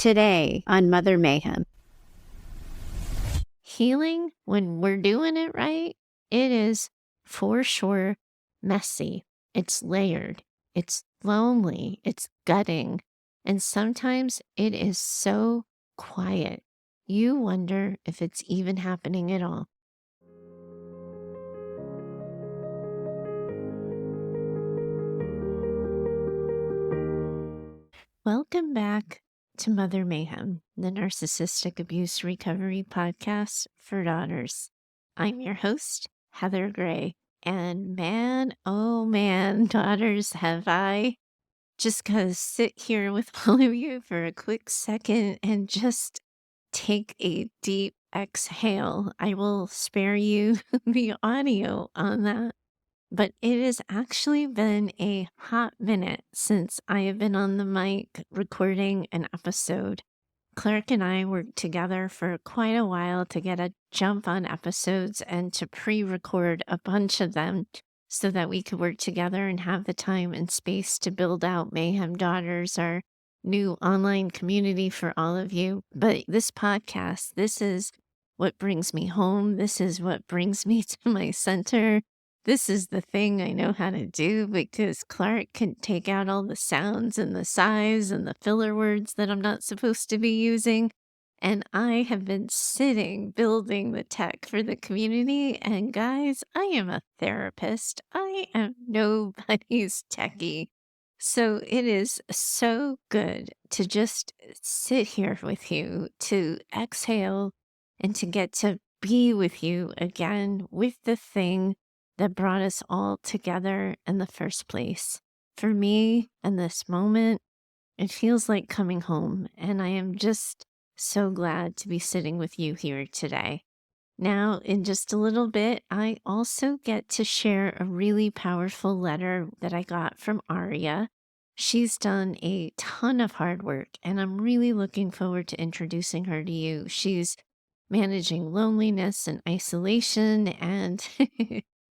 Today on Mother Mayhem. Healing, when we're doing it right, it is for sure messy. It's layered. It's lonely. It's gutting. And sometimes it is so quiet. You wonder if it's even happening at all. Welcome back to Mother Mayhem, the Narcissistic Abuse Recovery Podcast for Daughters. I'm your host, Heather Gray. And man, oh man, daughters, have I just got to sit here with all of you for a quick second and just take a deep exhale. I will spare you the audio on that. But it has actually been a hot minute since I have been on the mic recording an episode. Clark and I worked together for quite a while to get a jump on episodes and to pre-record a bunch of them so that we could work together and have the time and space to build out Mayhem Daughters, our new online community for all of you. But this podcast, this is what brings me home. This is what brings me to my center. This is the thing I know how to do because Clark can take out all the sounds and the sighs and the filler words that I'm not supposed to be using. And I have been sitting building the tech for the community. And guys, I am a therapist. I am nobody's techie. So it is so good to just sit here with you, to exhale, and to get to be with you again with the thing that brought us all together in the first place. For me, in this moment, it feels like coming home, and I am just so glad to be sitting with you here today. Now, in just a little bit, I also get to share a really powerful letter that I got from Arya. She's done a ton of hard work, and I'm really looking forward to introducing her to you. She's managing loneliness and isolation, and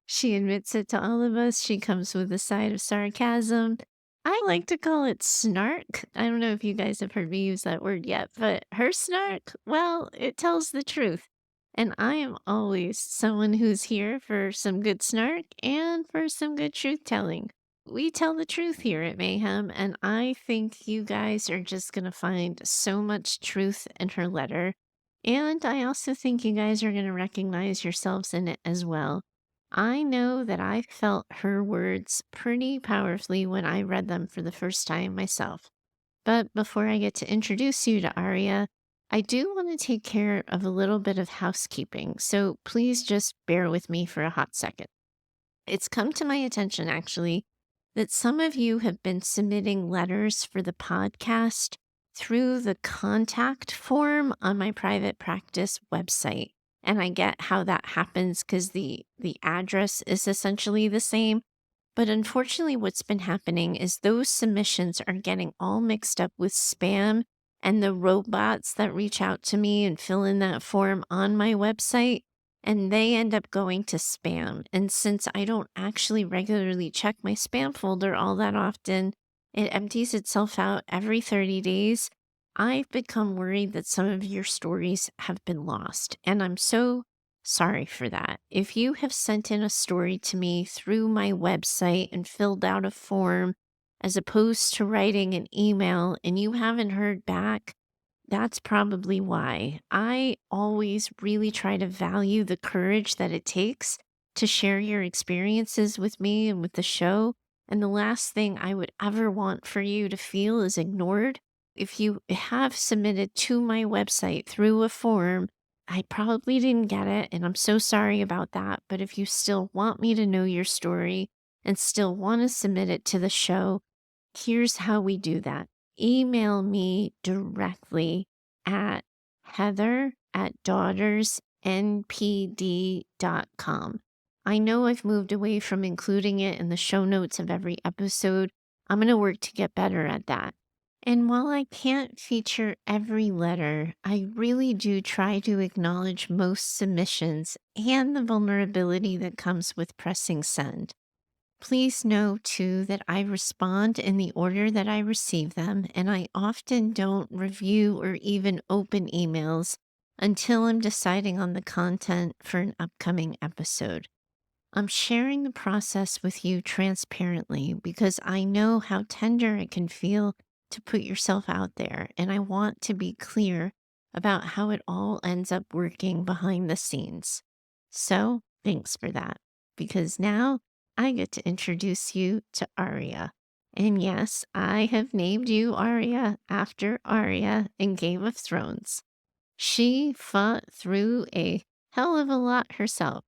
she admits it to all of us. She comes with a side of sarcasm. I like to call it snark. I don't know if you guys have heard me use that word yet, but her snark, well, it tells the truth. And I am always someone who's here for some good snark and for some good truth telling. We tell the truth here at Mayhem, and I think you guys are just going to find so much truth in her letter. And I also think you guys are going to recognize yourselves in it as well. I know that I felt her words pretty powerfully when I read them for the first time myself. But before I get to introduce you to Arya, I do want to take care of a little bit of housekeeping, so please just bear with me for a hot second. It's come to my attention, actually, that some of you have been submitting letters for the podcast through the contact form on my private practice website. And I get how that happens because the address is essentially the same. But unfortunately, what's been happening is those submissions are getting all mixed up with spam and the robots that reach out to me and fill in that form on my website, and they end up going to spam. And since I don't actually regularly check my spam folder all that often, it empties itself out every 30 days. I've become worried that some of your stories have been lost, and I'm so sorry for that. If you have sent in a story to me through my website and filled out a form as opposed to writing an email and you haven't heard back, that's probably why. I always really try to value the courage that it takes to share your experiences with me and with the show. And the last thing I would ever want for you to feel is ignored. If you have submitted to my website through a form, I probably didn't get it, and I'm so sorry about that. But if you still want me to know your story and still want to submit it to the show, here's how we do that. Email me directly at heather@daughtersnpd.com. I know I've moved away from including it in the show notes of every episode. I'm going to work to get better at that. And while I can't feature every letter, I really do try to acknowledge most submissions and the vulnerability that comes with pressing send. Please know too that I respond in the order that I receive them, and I often don't review or even open emails until I'm deciding on the content for an upcoming episode. I'm sharing the process with you transparently because I know how tender it can feel to put yourself out there, and I want to be clear about how it all ends up working behind the scenes. So, thanks for that, because now I get to introduce you to Arya. And yes, I have named you Arya after Arya in Game of Thrones. She fought through a hell of a lot herself,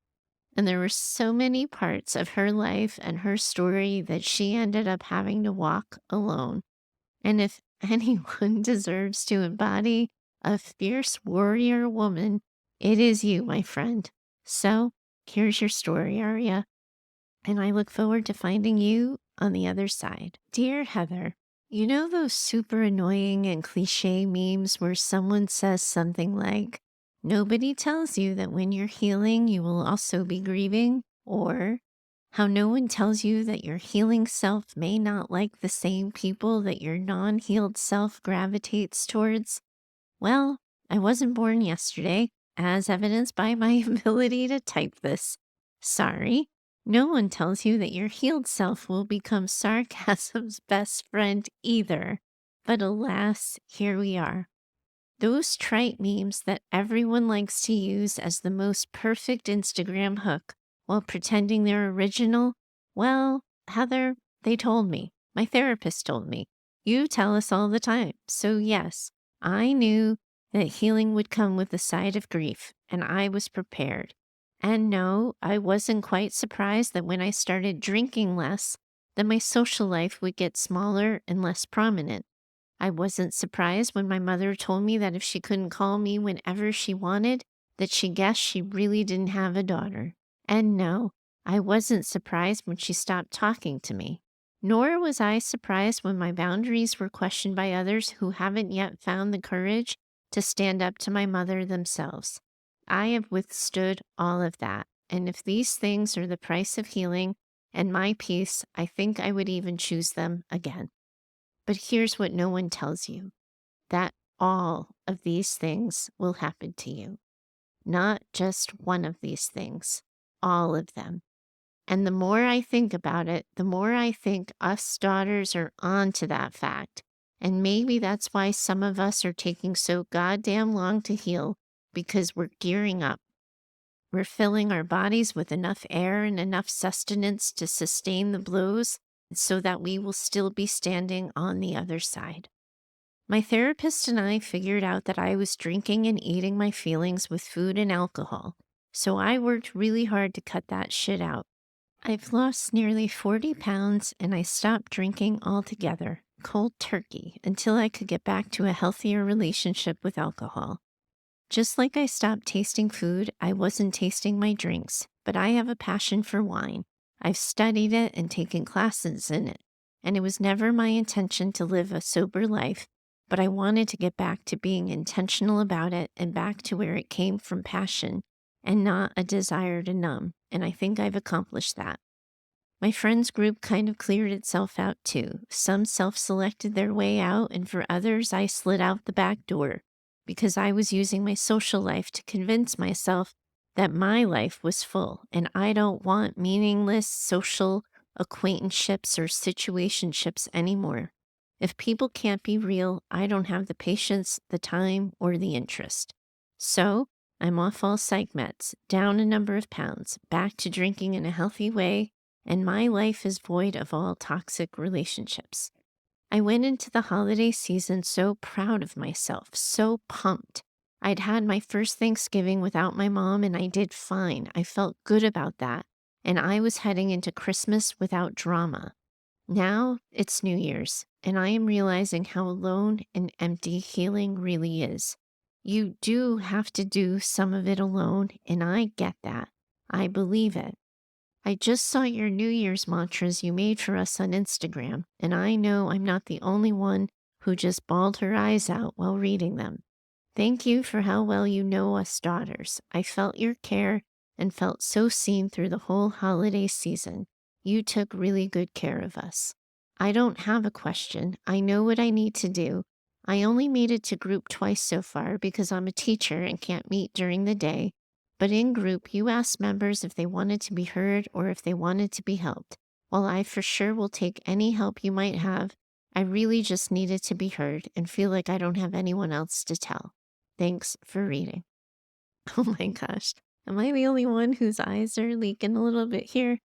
and there were so many parts of her life and her story that she ended up having to walk alone. And if anyone deserves to embody a fierce warrior woman, it is you, my friend. So here's your story, Arya, and I look forward to finding you on the other side. Dear Heather, you know those super annoying and cliche memes where someone says something like, nobody tells you that when you're healing, you will also be grieving? Or how no one tells you that your healing self may not like the same people that your non healed self gravitates towards? Well, I wasn't born yesterday, as evidenced by my ability to type this. Sorry. No one tells you that your healed self will become sarcasm's best friend either. But alas, here we are. Those trite memes that everyone likes to use as the most perfect Instagram hook while pretending they're original. Well, Heather, they told me. My therapist told me. You tell us all the time. So, yes, I knew that healing would come with the side of grief, and I was prepared. And no, I wasn't quite surprised that when I started drinking less, that my social life would get smaller and less prominent. I wasn't surprised when my mother told me that if she couldn't call me whenever she wanted, that she guessed she really didn't have a daughter. And no, I wasn't surprised when she stopped talking to me. Nor was I surprised when my boundaries were questioned by others who haven't yet found the courage to stand up to my mother themselves. I have withstood all of that. And if these things are the price of healing and my peace, I think I would even choose them again. But here's what no one tells you, that all of these things will happen to you. Not just one of these things, all of them. And the more I think about it, the more I think us daughters are on to that fact. And maybe that's why some of us are taking so goddamn long to heal, because we're gearing up. We're filling our bodies with enough air and enough sustenance to sustain the blows so that we will still be standing on the other side. My therapist and I figured out that I was drinking and eating my feelings with food and alcohol, so I worked really hard to cut that shit out. I've lost nearly 40 pounds and I stopped drinking altogether, cold turkey, until I could get back to a healthier relationship with alcohol. Just like I stopped tasting food, I wasn't tasting my drinks, but I have a passion for wine. I've studied it and taken classes in it, and it was never my intention to live a sober life, but I wanted to get back to being intentional about it and back to where it came from passion and not a desire to numb, and I think I've accomplished that. My friends group kind of cleared itself out too. Some self-selected their way out, and for others, I slid out the back door because I was using my social life to convince myself that my life was full, and I don't want meaningless social acquaintanceships or situationships anymore. If people can't be real, I don't have the patience, the time, or the interest. So I'm off all psych meds, down a number of pounds, back to drinking in a healthy way, and my life is void of all toxic relationships. I went into the holiday season so proud of myself, so pumped. I'd had my first Thanksgiving without my mom and I did fine. I felt good about that. And I was heading into Christmas without drama. Now it's New Year's, and I am realizing how alone and empty healing really is. You do have to do some of it alone, and I get that. I believe it. I just saw your New Year's mantras you made for us on Instagram, and I know I'm not the only one who just bawled her eyes out while reading them. Thank you for how well you know us daughters. I felt your care and felt so seen through the whole holiday season. You took really good care of us. I don't have a question. I know what I need to do. I only made it to group twice so far because I'm a teacher and can't meet during the day. But in group, you asked members if they wanted to be heard or if they wanted to be helped. While I for sure will take any help you might have, I really just needed to be heard and feel like I don't have anyone else to tell. Thanks for reading. Oh my gosh. Am I the only one whose eyes are leaking a little bit here?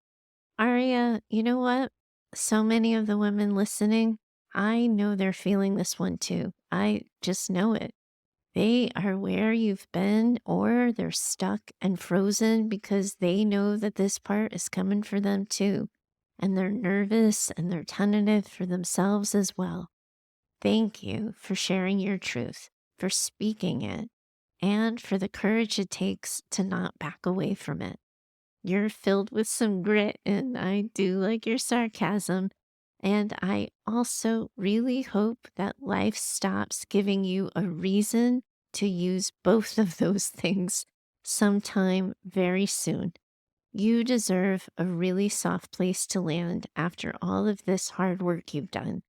Arya, you know what? So many of the women listening, I know they're feeling this one too. I just know it. They are where you've been, or they're stuck and frozen because they know that this part is coming for them too. And they're nervous and they're tentative for themselves as well. Thank you for sharing your truth, for speaking it, and for the courage it takes to not back away from it. You're filled with some grit, and I do like your sarcasm. And I also really hope that life stops giving you a reason to use both of those things sometime very soon. You deserve a really soft place to land after all of this hard work you've done.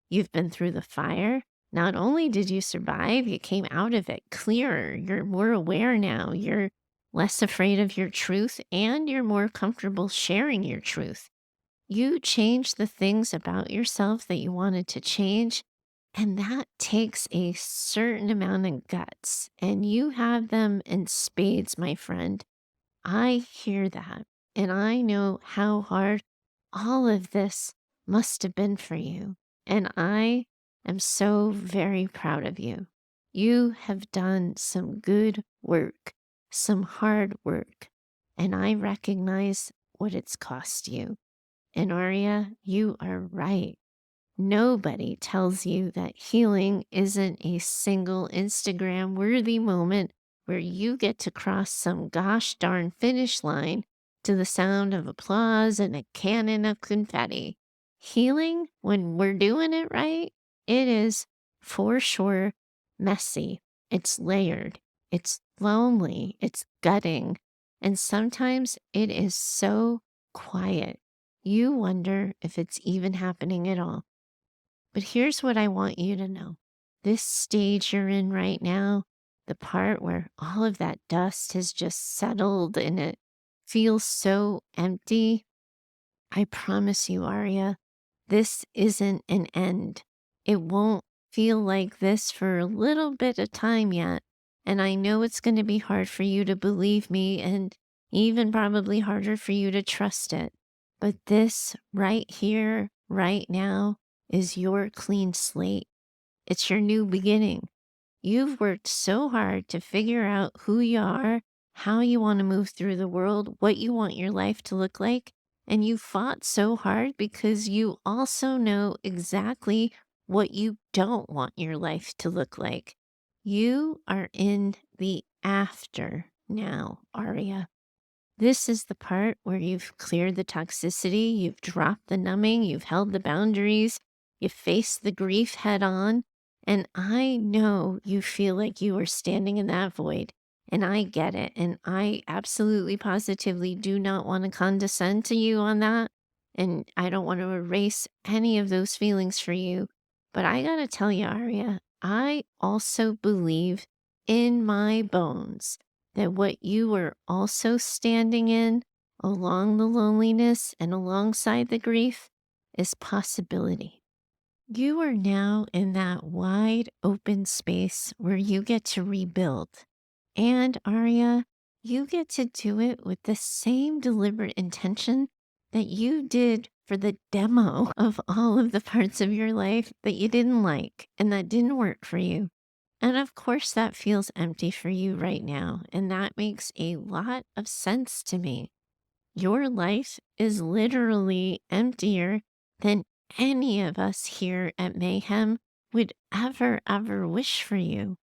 You've been through the fire. Not only did you survive, you came out of it clearer. You're more aware now. You're less afraid of your truth, and you're more comfortable sharing your truth. You changed the things about yourself that you wanted to change, and that takes a certain amount of guts, and you have them in spades, my friend. I hear that, and I know how hard all of this must have been for you. And I am so very proud of you. You have done some good work, some hard work, and I recognize what it's cost you. And Arya, you are right. Nobody tells you that healing isn't a single Instagram worthy moment where you get to cross some gosh darn finish line to the sound of applause and a cannon of confetti. Healing, when we're doing it right, it is for sure messy. It's layered. It's lonely. It's gutting. And sometimes it is so quiet. You wonder if it's even happening at all. But here's what I want you to know. This stage you're in right now, the part where all of that dust has just settled and it feels so empty, I promise you, Arya, this isn't an end. It won't feel like this for a little bit of time yet. And I know it's going to be hard for you to believe me and even probably harder for you to trust it. But this right here, right now, is your clean slate. It's your new beginning. You've worked so hard to figure out who you are, how you want to move through the world, what you want your life to look like. And you fought so hard because you also know exactly what you don't want your life to look like. You are in the after now, Arya. This is the part where you've cleared the toxicity, you've dropped the numbing, you've held the boundaries, you've faced the grief head on. And I know you feel like you are standing in that void. And I get it. And I absolutely positively do not want to condescend to you on that. And I don't want to erase any of those feelings for you. But I got to tell you, Arya, I also believe in my bones that what you were also standing in along the loneliness and alongside the grief is possibility. You are now in that wide open space where you get to rebuild. And Arya, you get to do it with the same deliberate intention that you did for the demo of all of the parts of your life that you didn't like and that didn't work for you. And of course, that feels empty for you right now. And that makes a lot of sense to me. Your life is literally emptier than any of us here at Mayhem would ever wish for you.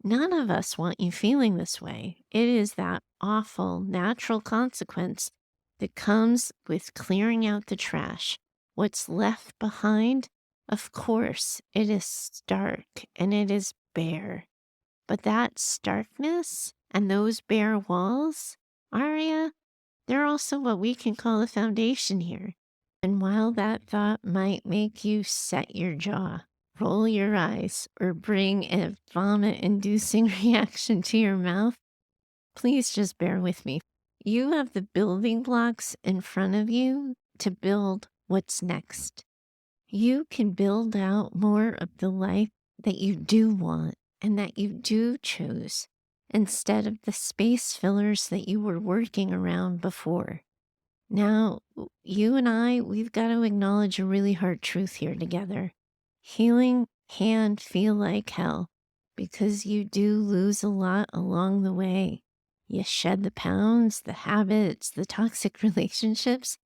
None of us want you feeling this way. It is that awful natural consequence that comes with clearing out the trash. What's left behind, of course, it is stark and it is bare. But that starkness and those bare walls, Arya, they're also what we can call a foundation here. And while that thought might make you set your jaw, roll your eyes, or bring a vomit inducing reaction to your mouth, please just bear with me. You have the building blocks in front of you to build what's next. You can build out more of the life that you do want and that you do choose instead of the space fillers that you were working around before. Now, you and we've got to acknowledge a really hard truth here together. Healing can feel like hell because you do lose a lot along the way. You shed the pounds, the habits, the toxic relationships,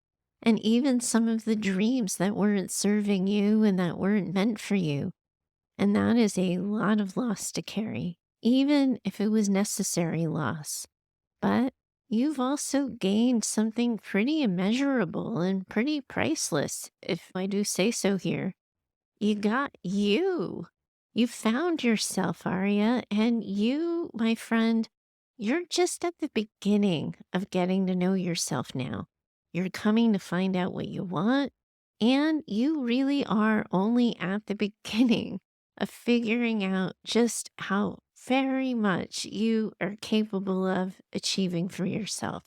and even some of the dreams that weren't serving you and that weren't meant for you. And that is a lot of loss to carry, even if it was necessary loss. But you've also gained something pretty immeasurable and pretty priceless, if I do say so here. You got you. You found yourself, Arya, and you, my friend, you're just at the beginning of getting to know yourself now. You're coming to find out what you want, and you really are only at the beginning of figuring out just how very much you are capable of achieving for yourself.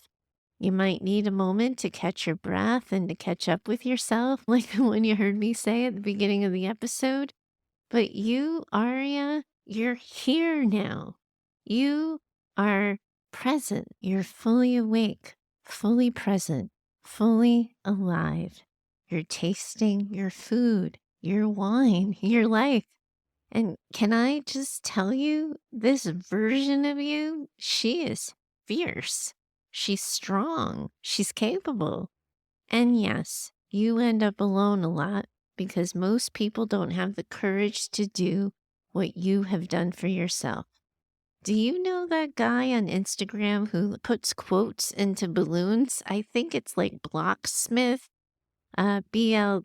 You might need a moment to catch your breath and to catch up with yourself, like the one you heard me say at the beginning of the episode. But you, Arya, you're here now. You are present. You're fully awake, fully present, fully alive. You're tasting your food, your wine, your life. And can I just tell you, this version of you, she is fierce. She's strong. She's capable. And yes, you end up alone a lot because most people don't have the courage to do what you have done for yourself. Do you know that guy on Instagram who puts quotes into balloons? I think it's like Blocksmith, BLKSMTH.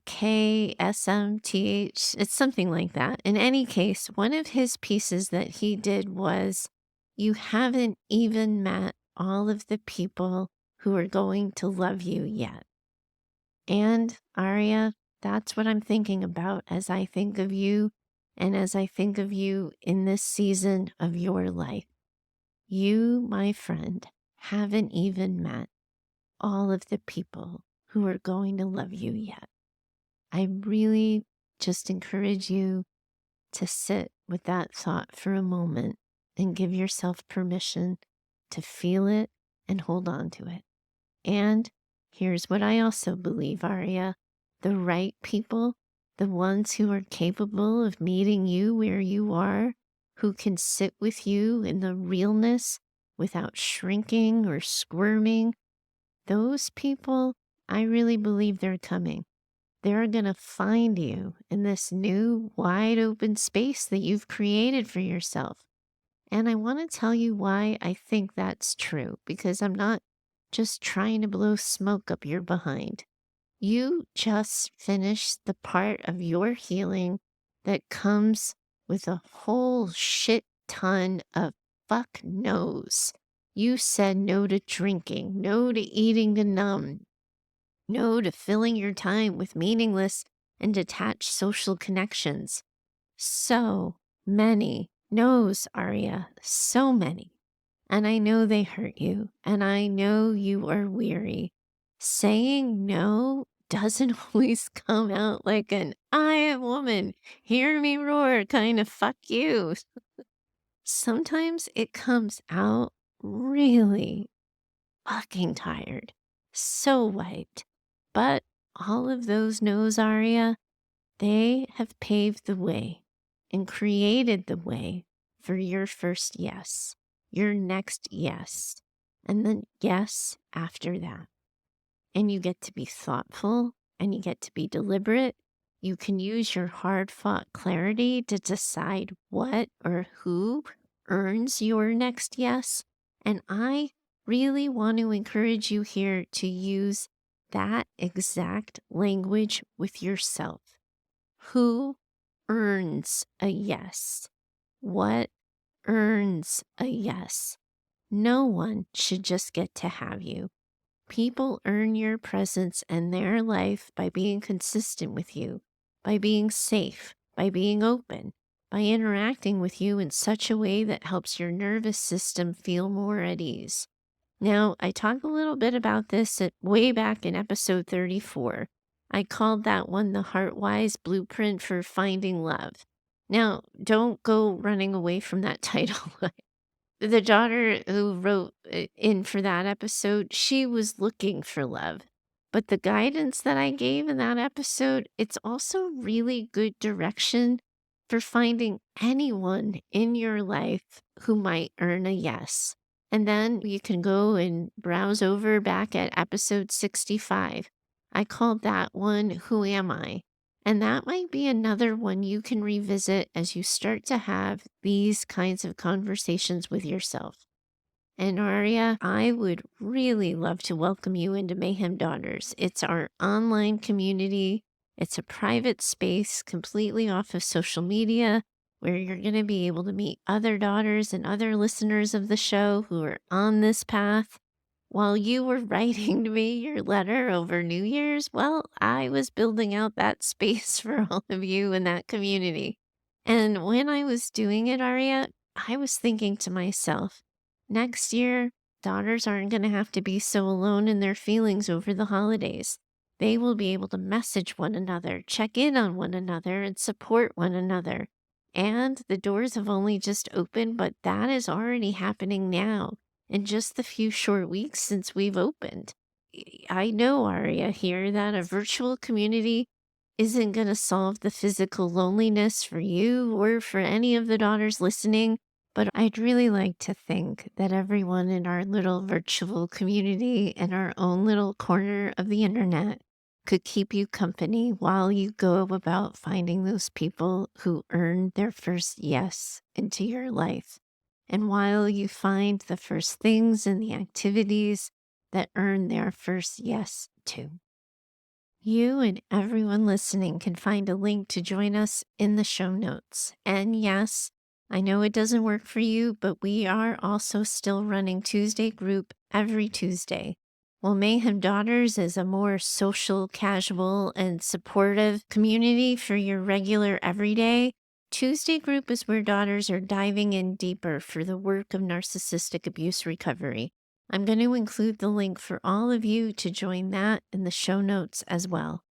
It's something like that. In any case, one of his pieces that he did was, you haven't even met all of the people who are going to love you yet. And Arya, that's what I'm thinking about as I think of you and as I think of you in this season of your life. You, my friend, haven't even met all of the people who are going to love you yet. I really just encourage you to sit with that thought for a moment and give yourself permission to feel it and hold on to it. And here's what I also believe, Arya. The right people, the ones who are capable of meeting you where you are, who can sit with you in the realness without shrinking or squirming, those people, I really believe they're coming. They're going to find you in this new, wide open space that you've created for yourself. And I want to tell you why I think that's true, because I'm not just trying to blow smoke up your behind. You just finished the part of your healing that comes with a whole shit ton of fuck no's. You said no to drinking, no to eating to numb, no to filling your time with meaningless and detached social connections. So many no's, Arya, so many. And I know they hurt you, and I know you are weary. Saying no doesn't always come out like an I am woman, hear me roar kind of fuck you. Sometimes it comes out really fucking tired, so wiped. But all of those no's, Arya, they have paved the way and created the way for your first yes, your next yes, and then yes after that. And you get to be thoughtful and you get to be deliberate. You can use your hard fought clarity to decide what or who earns your next yes. And I really want to encourage you here to use that exact language with yourself. Who earns a yes? What earns a yes? No one should just get to have you. People earn your presence and their life by being consistent with you, by being safe, by being open, by interacting with you in such a way that helps your nervous system feel more at ease. Now, I talked a little bit about this way back in episode 34. I called that one the Heartwise Blueprint for Finding Love. Now, don't go running away from that title. The daughter who wrote in for that episode, she was looking for love. But the guidance that I gave in that episode, it's also really good direction for finding anyone in your life who might earn a yes. And then you can go and browse over back at episode 65. I called that one, Who Am I? And that might be another one you can revisit as you start to have these kinds of conversations with yourself. And Arya, I would really love to welcome you into Mayhem Daughters. It's our online community. It's a private space completely off of social media where you're going to be able to meet other daughters and other listeners of the show who are on this path. While you were writing to me your letter over New Year's, well, I was building out that space for all of you in that community. And when I was doing it, Arya, I was thinking to myself, next year, daughters aren't going to have to be so alone in their feelings over the holidays. They will be able to message one another, check in on one another, and support one another. And the doors have only just opened, but that is already happening now in just the few short weeks since we've opened. I know, Arya, here that a virtual community isn't going to solve the physical loneliness for you or for any of the daughters listening, but I'd really like to think that everyone in our little virtual community and our own little corner of the internet could keep you company while you go about finding those people who earned their first yes into your life. And while you find the first things and the activities that earn their first yes too. You and everyone listening can find a link to join us in the show notes. And yes, I know it doesn't work for you, but we are also still running Tuesday group every Tuesday. While Mayhem Daughters is a more social, casual, and supportive community for your regular everyday, Tuesday group is where daughters are diving in deeper for the work of narcissistic abuse recovery. I'm going to include the link for all of you to join that in the show notes as well.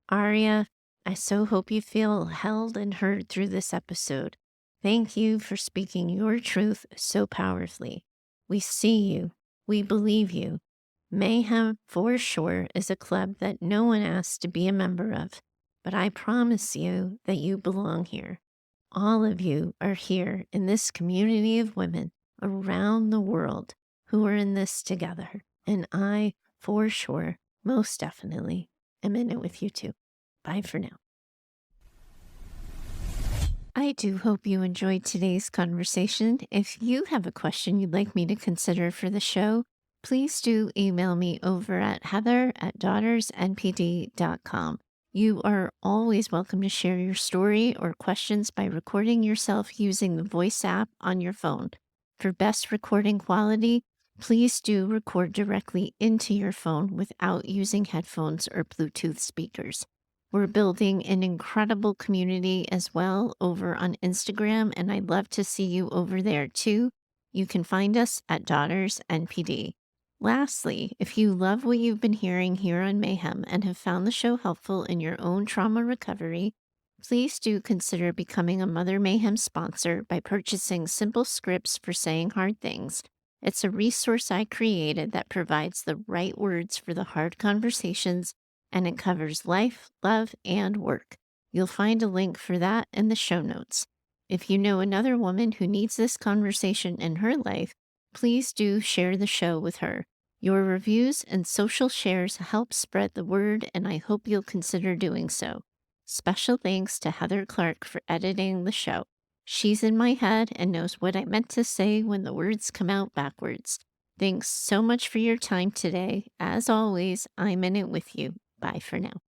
Arya, I so hope you feel held and heard through this episode. Thank you for speaking your truth so powerfully. We see you. We believe you. Mayhem, for sure, is a club that no one asks to be a member of, but I promise you that you belong here. All of you are here in this community of women around the world who are in this together. And I, for sure, most definitely, am in it with you too. Bye for now. I do hope you enjoyed today's conversation. If you have a question you'd like me to consider for the show, please do email me over at heather@daughtersnpd.com. You are always welcome to share your story or questions by recording yourself using the voice app on your phone. For best recording quality, please do record directly into your phone without using headphones or Bluetooth speakers. We're building an incredible community as well over on Instagram, and I'd love to see you over there too. You can find us at Daughters NPD. Lastly, if you love what you've been hearing here on Mayhem and have found the show helpful in your own trauma recovery, please do consider becoming a Mother Mayhem sponsor by purchasing Simple Scripts for Saying Hard Things. It's a resource I created that provides the right words for the hard conversations, and it covers life, love, and work. You'll find a link for that in the show notes. If you know another woman who needs this conversation in her life, please do share the show with her. Your reviews and social shares help spread the word, and I hope you'll consider doing so. Special thanks to Heather Clark for editing the show. She's in my head and knows what I meant to say when the words come out backwards. Thanks so much for your time today. As always, I'm in it with you. Bye for now.